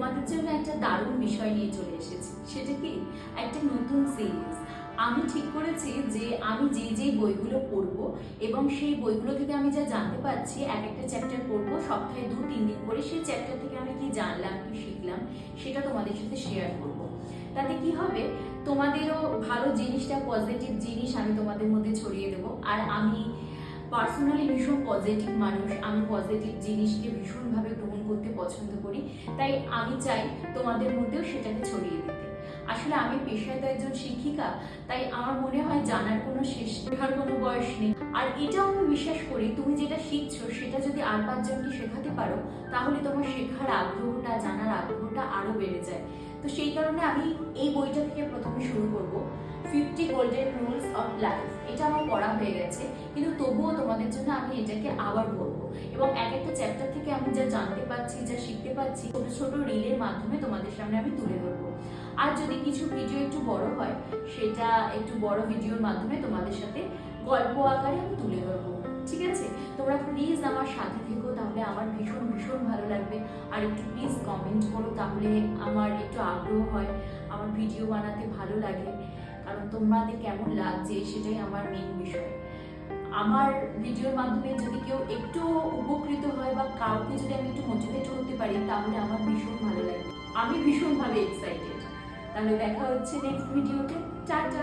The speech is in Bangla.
তোমাদের জন্য একটা দারুণ বিষয় নিয়ে চলে এসেছি। সেটা কি? একটা নতুন সিরিজ। আমি ঠিক করেছি যে আমি যে বইগুলো পড়বো এবং সেই বইগুলো থেকে আমি যা জানতে পারছি, এক একটা চ্যাপ্টার পড়বো সপ্তাহে 2-3 দিন করে। সেই চ্যাপ্টার থেকে আমি কি জানলাম, কি শিখলাম, সেটা তোমাদের সাথে শেয়ার করবো। তাতে কি হবে, তোমাদেরও ভালো জিনিসটা, পজিটিভ জিনিস আমি তোমাদের মধ্যে ছড়িয়ে দেবো। আর আমি পার্সোনালি ভীষণ পজিটিভ মানুষ, আমি পজিটিভ জিনিসকে ভীষণভাবে গ্রহণ করতে পছন্দ করি। তাই আমি চাই তোমাদের মধ্যেও সেটাকে ছড়িয়ে দিতে। আসলে আমি পেশায় তো একজন শিক্ষিকা, তাই আমার মনে হয় জানার কোনো শেষ, শেখার কোনো বয়স নেই। আর এটাও আমি বিশ্বাস করি, তুমি যেটা শিখছো সেটা যদি আর 5 জনকে শেখাতে পারো, তাহলে তোমার শেখার আগ্রহটা, জানার আগ্রহটা আরো বেড়ে যায়। তো সেই কারণে আমি এই বইটা থেকে প্রথমে শুরু করব। 50 গোল্ডেন রুলস অফ লাইফ। এটা আমার পড়া হয়ে গেছে, কিন্তু তবুও তোমাদের জন্য আমি এটাকে আবার বলবো এবং এক একটা চ্যাপ্টার থেকে আমি যা জানতে পারছি, যা শিখতে পারছি, ছোট ছোট রিলের মাধ্যমে তোমাদের সামনে আমি তুলে ধরবো। আর যদি কিছু ভিডিও একটু বড় হয়, সেটা একটু বড় ভিডিওর মাধ্যমে তোমাদের সাথে গল্প আকারে আমি তুলে ধরবো। ঠিক আছে? তোমরা প্লিজ আমার সাথে থেকো, তাহলে আমার ভীষণ ভীষণ ভালো লাগবে। আর একটু প্লিজ কমেন্ট করো, তাহলে আমার একটু আগ্রহ হয়, আমার ভিডিও বানাতে ভালো লাগে। কারণ তোমাদের কেমন লাগছে সেটাই আমার মেইন বিষয়। আমার ভিডিওর মাধ্যমে যদি কেউ একটু উপকৃত হয় বা কাউকে যদি আমি একটু মোটিভেট করতে পারি, তাহলে আমার ভীষণ ভালো লাগবে। আমি ভীষণভাবে এক্সাইটেড। তাহলে দেখা হচ্ছে নেক্সট ভিডিওতে। টাটা।